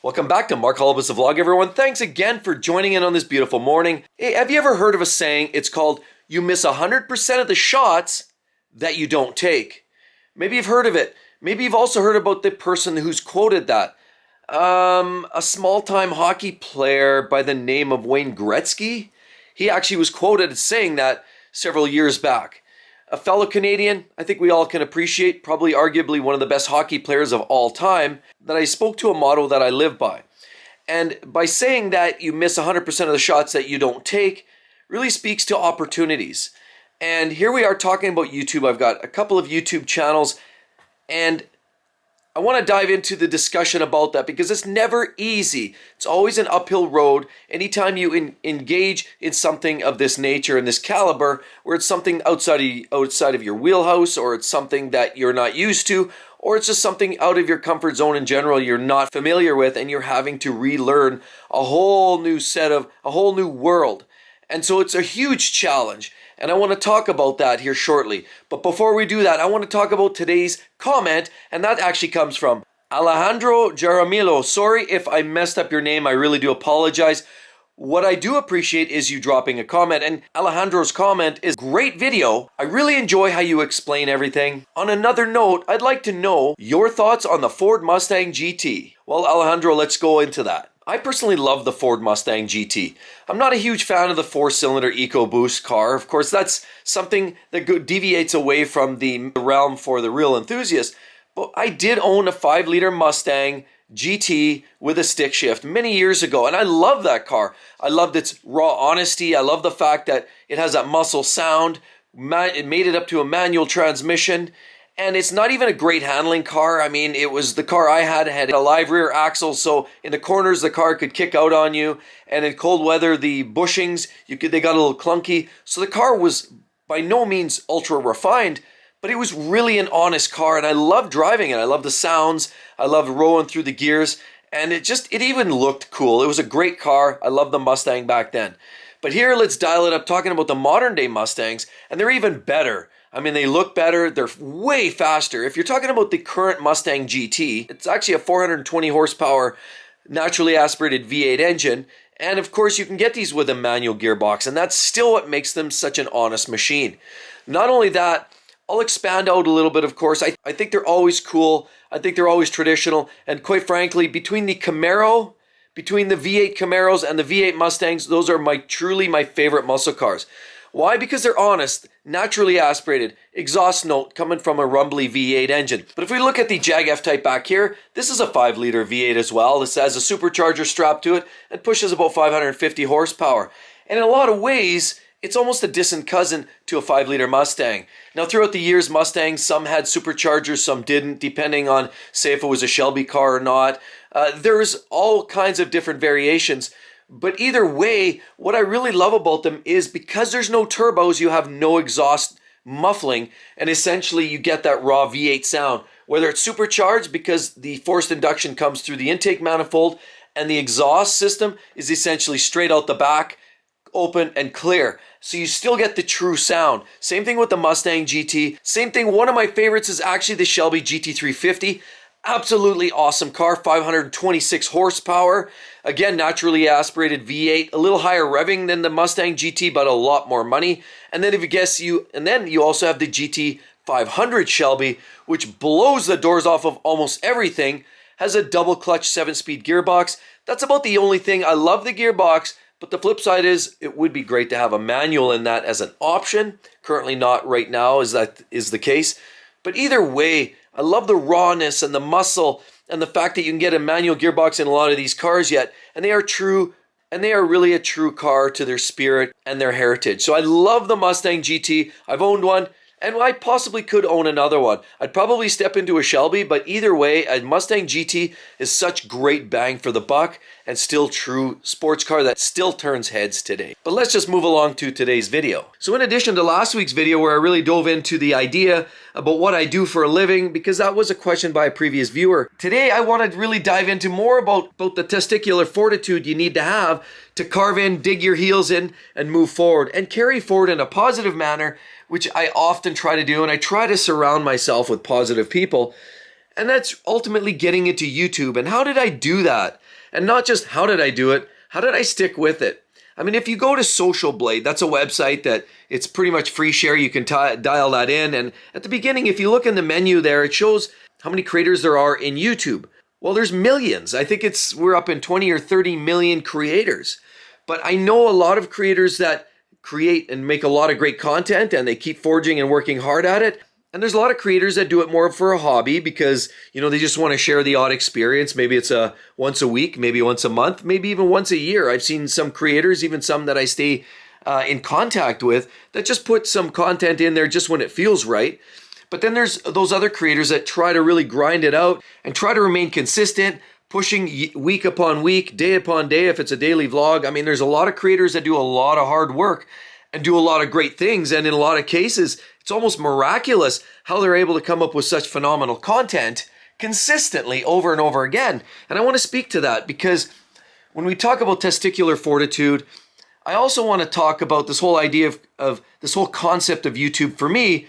Welcome back to Mark Holubus the Vlog, everyone. Thanks again for joining in on this beautiful morning. Hey, have you ever heard of a saying? It's called, you miss 100% of the shots that you don't take. Maybe you've heard of it. Maybe you've also heard about the person who's quoted that. A small-time hockey player by the name of Wayne Gretzky. He actually was quoted as saying that several years back. A fellow Canadian, I think we all can appreciate, probably arguably one of the best hockey players of all time, that I spoke to a motto that I live by. And by saying that you miss 100% of the shots that you don't take, really speaks to opportunities. And here we are talking about YouTube. I've got a couple of YouTube channels, and I want to dive into the discussion about that because it's never easy. It's always an uphill road. Anytime you engage in something of this nature and this caliber, where it's something outside of your wheelhouse, or it's something that you're not used to, or it's just something out of your comfort zone in general you're not familiar with, and you're having to relearn a whole new world. And so it's a huge challenge. And I want to talk about that here shortly. But before we do that, I want to talk about today's comment, and that actually comes from Alejandro Jaramillo. Sorry if I messed up your name, I really do apologize. What I do appreciate is you dropping a comment, and Alejandro's comment is great video. I really enjoy how you explain everything. On another note, I'd like to know your thoughts on the Ford Mustang GT. Well, Alejandro, let's go into that. I personally love the Ford Mustang GT. I'm not a huge fan of the 4-cylinder EcoBoost car. Of course, that's something that deviates away from the realm for the real enthusiast. But I did own a 5-liter Mustang GT with a stick shift many years ago, and I love that car. I loved its raw honesty. I love the fact that it has that muscle sound. It made it up to a manual transmission. And it's not even a great handling car. I mean, it was the car I had a live rear axle, so in the corners the car could kick out on you, and in cold weather the bushings they got a little clunky. So the car was by no means ultra refined, but it was really an honest car, and I loved driving it. I loved the sounds. I loved rolling through the gears, and it even looked cool. It was a great car. I loved the Mustang back then. But here, let's dial it up, talking about the modern day Mustangs, and they're even better. I mean, they look better, they're way faster. If you're talking about the current Mustang GT, it's actually a 420 horsepower naturally aspirated V8 engine, and of course you can get these with a manual gearbox, and that's still what makes them such an honest machine. Not only that, I'll expand out a little bit, of course. I think they're always cool, I think they're always traditional, and quite frankly, between the V8 Camaros and the V8 Mustangs, those are truly my favorite muscle cars. Why? Because they're honest, naturally aspirated, exhaust note coming from a rumbly V8 engine. But if we look at the Jag F-Type back here, this is a 5-liter V8 as well. This has a supercharger strapped to it and pushes about 550 horsepower. And in a lot of ways, it's almost a distant cousin to a 5-liter Mustang. Now, throughout the years, Mustangs, some had superchargers, some didn't, depending on, say, if it was a Shelby car or not. There's all kinds of different variations. But either way, what I really love about them is because there's no turbos, you have no exhaust muffling, and essentially you get that raw V8 sound. Whether it's supercharged because the forced induction comes through the intake manifold, and the exhaust system is essentially straight out the back, open and clear. So you still get the true sound. Same thing with the Mustang GT. Same thing, one of my favorites is actually the Shelby GT350. Absolutely awesome car, 526 horsepower. Again, naturally aspirated V8, a little higher revving than the Mustang GT, but a lot more money. And then you also have the GT 500 Shelby, which blows the doors off of almost everything. Has a double clutch 7-speed gearbox. That's about the only thing. I love the gearbox, but the flip side is it would be great to have a manual in that as an option. Currently not right now, as that is the case. But either way, I love the rawness and the muscle and the fact that you can get a manual gearbox in a lot of these cars yet, and they are true, and they are really a true car to their spirit and their heritage. So I love the Mustang GT. I've owned one, and I possibly could own another one. I'd probably step into a Shelby, but either way, a Mustang GT is such great bang for the buck and still true sports car that still turns heads today. But let's just move along to today's video. So in addition to last week's video where I really dove into the idea about what I do for a living, because that was a question by a previous viewer, today I want to really dive into more about the testicular fortitude you need to have to carve in, dig your heels in, and move forward, and carry forward in a positive manner, which I often try to do, and I try to surround myself with positive people, and that's ultimately getting into YouTube. And how did I do that? And not just how did I do it, how did I stick with it? I mean, if you go to Social Blade, that's a website that it's pretty much free share. You can dial that in. And at the beginning, if you look in the menu there, it shows how many creators there are in YouTube. Well, there's millions. I think we're up in 20 or 30 million creators. But I know a lot of creators that create and make a lot of great content, and they keep forging and working hard at it. And there's a lot of creators that do it more for a hobby because, they just want to share the odd experience. Maybe it's once a week, maybe once a month, maybe even once a year. I've seen some creators, even some that I stay in contact with, that just put some content in there just when it feels right. But then there's those other creators that try to really grind it out and try to remain consistent, pushing week upon week, day upon day, if it's a daily vlog. I mean, there's a lot of creators that do a lot of hard work and do a lot of great things. And in a lot of cases, it's almost miraculous how they're able to come up with such phenomenal content consistently over and over again. And I want to speak to that because when we talk about testicular fortitude, I also want to talk about this whole idea of this whole concept of YouTube. For me,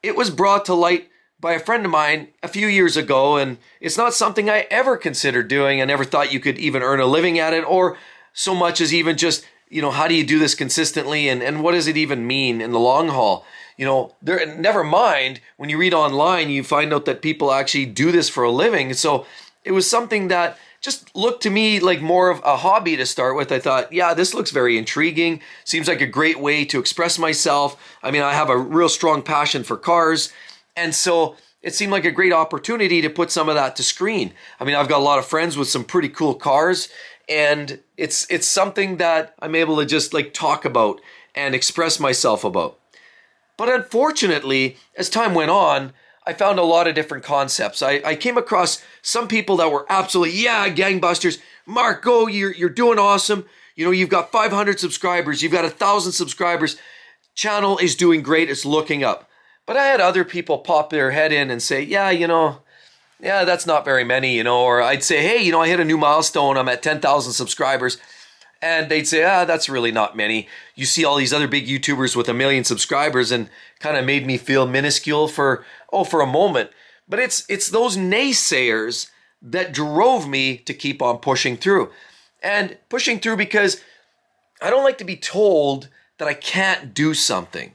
it was brought to light by a friend of mine a few years ago, and it's not something I ever considered doing. I never thought you could even earn a living at it, or so much as even just, how do you do this consistently, and what does it even mean in the long haul? Never mind, when you read online, you find out that people actually do this for a living. So it was something that just looked to me like more of a hobby to start with. I thought, yeah, this looks very intriguing. Seems like a great way to express myself. I mean, I have a real strong passion for cars. And so it seemed like a great opportunity to put some of that to screen. I mean, I've got a lot of friends with some pretty cool cars, and it's something that I'm able to just talk about and express myself about. But unfortunately, as time went on, I found a lot of different concepts. I came across some people that were absolutely, gangbusters. Mark, go, you're doing awesome. You've got 500 subscribers. You've got 1,000 subscribers. Channel is doing great. It's looking up. But I had other people pop their head in and say, that's not very many, or I'd say, hey, I hit a new milestone. I'm at 10,000 subscribers. And they'd say, that's really not many. You see all these other big YouTubers with 1 million subscribers, and kind of made me feel minuscule for a moment. But it's those naysayers that drove me to keep on pushing through. And pushing through because I don't like to be told that I can't do something.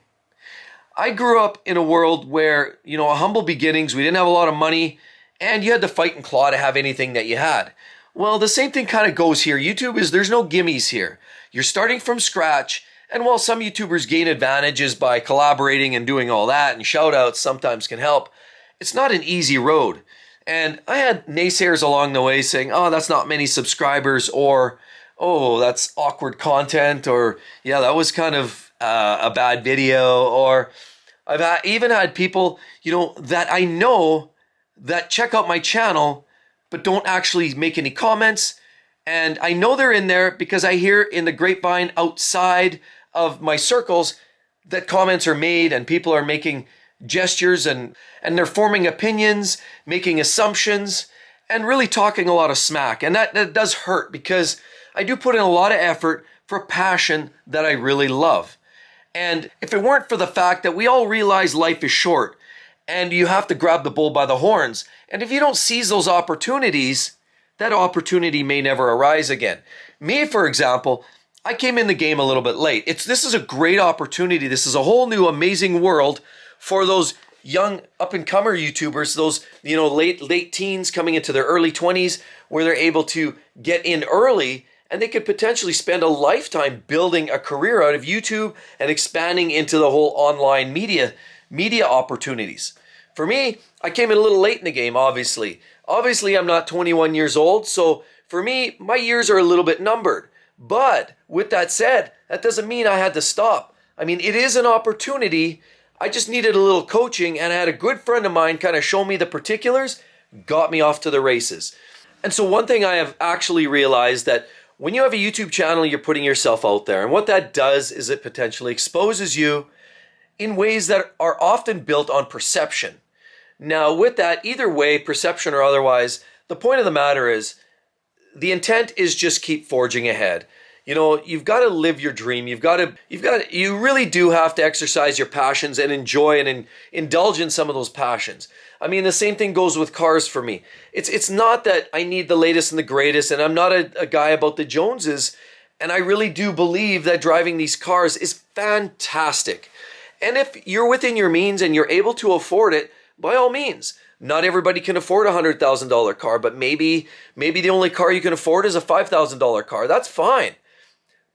I grew up in a world where, humble beginnings, we didn't have a lot of money, and you had to fight and claw to have anything that you had. Well, the same thing kind of goes here. There's no gimmies here. You're starting from scratch, and while some YouTubers gain advantages by collaborating and doing all that, and shout outs sometimes can help, it's not an easy road. And I had naysayers along the way saying, that's not many subscribers, or, that's awkward content, or, that was kind of a bad video, or I've even had people, that I know that check out my channel but don't actually make any comments. And I know they're in there because I hear in the grapevine outside of my circles that comments are made and people are making gestures and they're forming opinions, making assumptions, and really talking a lot of smack. And that does hurt because I do put in a lot of effort for a passion that I really love. And if it weren't for the fact that we all realize life is short and you have to grab the bull by the horns, and if you don't seize those opportunities, that opportunity may never arise again. Me, for example, I came in the game a little bit late. This is a great opportunity. This is a whole new amazing world for those young up-and-comer YouTubers, those late teens coming into their early 20s, where they're able to get in early and they could potentially spend a lifetime building a career out of YouTube and expanding into the whole online media opportunities. For me, I came in a little late in the game, obviously. Obviously, I'm not 21 years old, so for me, my years are a little bit numbered. But with that said, that doesn't mean I had to stop. I mean, it is an opportunity. I just needed a little coaching, and I had a good friend of mine kind of show me the particulars, got me off to the races. And so one thing I have actually realized that when you have a YouTube channel, you're putting yourself out there. And what that does is it potentially exposes you in ways that are often built on perception. Now, with that, either way, perception or otherwise, the point of the matter is the intent is just keep forging ahead. You've got to live your dream. You really do have to exercise your passions and enjoy and indulge in some of those passions. I mean, the same thing goes with cars for me. It's not that I need the latest and the greatest, and I'm not a guy about the Joneses, and I really do believe that driving these cars is fantastic. And if you're within your means and you're able to afford it, by all means. Not everybody can afford a $100,000 car, but maybe the only car you can afford is a $5,000 car. That's fine.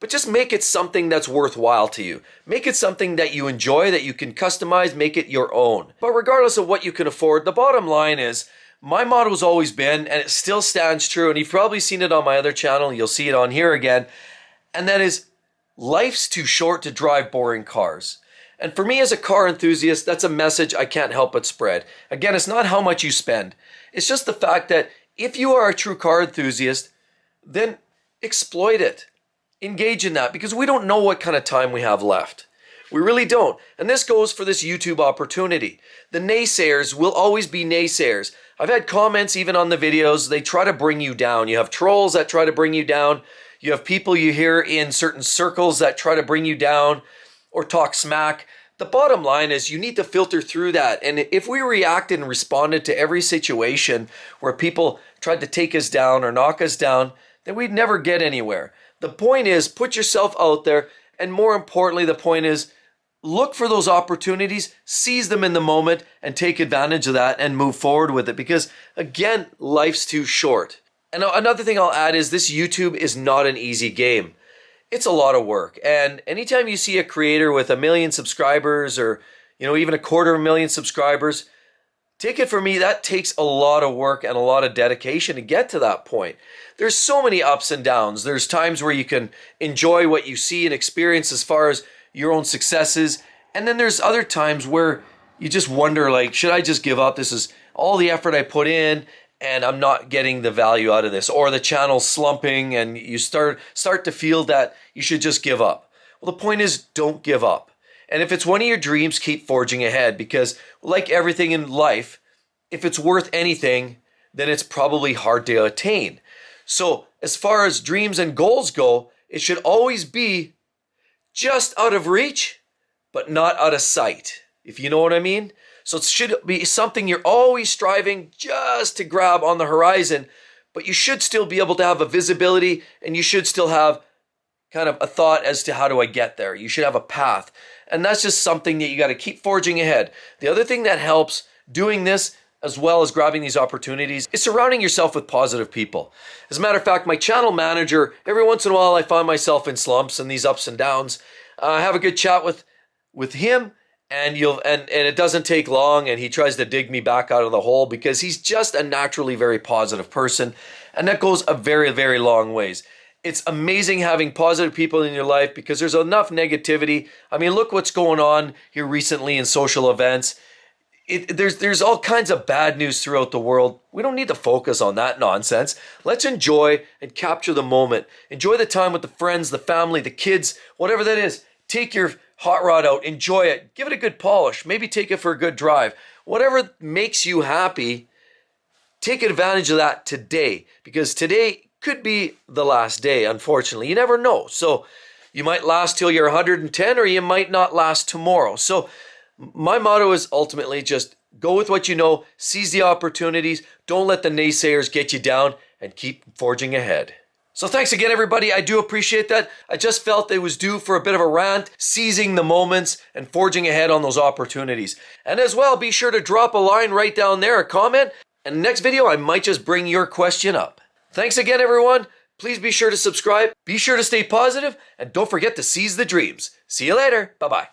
But just make it something that's worthwhile to you. Make it something that you enjoy, that you can customize, make it your own. But regardless of what you can afford, the bottom line is, my motto has always been, and it still stands true, and you've probably seen it on my other channel, you'll see it on here again, and that is, life's too short to drive boring cars. And for me as a car enthusiast, that's a message I can't help but spread. Again, it's not how much you spend. It's just the fact that if you are a true car enthusiast, then exploit it. Engage in that, because we don't know what kind of time we have left. We really don't. And this goes for this YouTube opportunity. The naysayers will always be naysayers. I've had comments even on the videos. They try to bring you down. You have trolls that try to bring you down. You have people you hear in certain circles that try to bring you down or talk smack. The bottom line is you need to filter through that. And if we reacted and responded to every situation where people tried to take us down or knock us down, then we'd never get anywhere. The point is, put yourself out there. And more importantly, the point is, look for those opportunities, seize them in the moment, and take advantage of that and move forward with it. Because again, life's too short. And another thing I'll add is this YouTube is not an easy game. It's a lot of work. And anytime you see a creator with 1 million subscribers or, even 250,000 subscribers, take it from me, that takes a lot of work and a lot of dedication to get to that point. There's so many ups and downs. There's times where you can enjoy what you see and experience as far as your own successes. And then there's other times where you just wonder, like, should I just give up? This is all the effort I put in and I'm not getting the value out of this. Or the channel's slumping and you start to feel that you should just give up. Well, the point is, don't give up. And if it's one of your dreams, keep forging ahead, because like everything in life, if it's worth anything, then it's probably hard to attain. So as far as dreams and goals go, it should always be just out of reach, but not out of sight, if you know what I mean. So it should be something you're always striving just to grab on the horizon, but you should still be able to have a visibility, and you should still have kind of a thought as to how do I get there. You should have a path. And that's just something that you got to keep forging ahead. The other thing that helps doing this, as well as grabbing these opportunities, is surrounding yourself with positive people. As a matter of fact, my channel manager, every once in a while I find myself in slumps and these ups and downs. I have a good chat with him, and it doesn't take long, and he tries to dig me back out of the hole, because he's just a naturally very positive person, and that goes a very, very long ways. It's amazing having positive people in your life, because there's enough negativity. I mean, look what's going on here recently in social events. There's all kinds of bad news throughout the world. We don't need to focus on that nonsense. Let's enjoy and capture the moment. Enjoy the time with the friends, the family, the kids, whatever that is. Take your hot rod out, enjoy it, give it a good polish, maybe take it for a good drive. Whatever makes you happy, take advantage of that today, because today could be the last day, unfortunately. You never know. So you might last till you're 110, or you might not last tomorrow. So my motto is ultimately just go with what you know, seize the opportunities, don't let the naysayers get you down, and keep forging ahead. So thanks again, everybody. I do appreciate that. I just felt it was due for a bit of a rant, seizing the moments and forging ahead on those opportunities. And as well, be sure to drop a line right down there, a comment, and next video I might just bring your question up. Thanks again, everyone. Please be sure to subscribe, be sure to stay positive, and don't forget to seize the dreams. See you later. Bye-bye.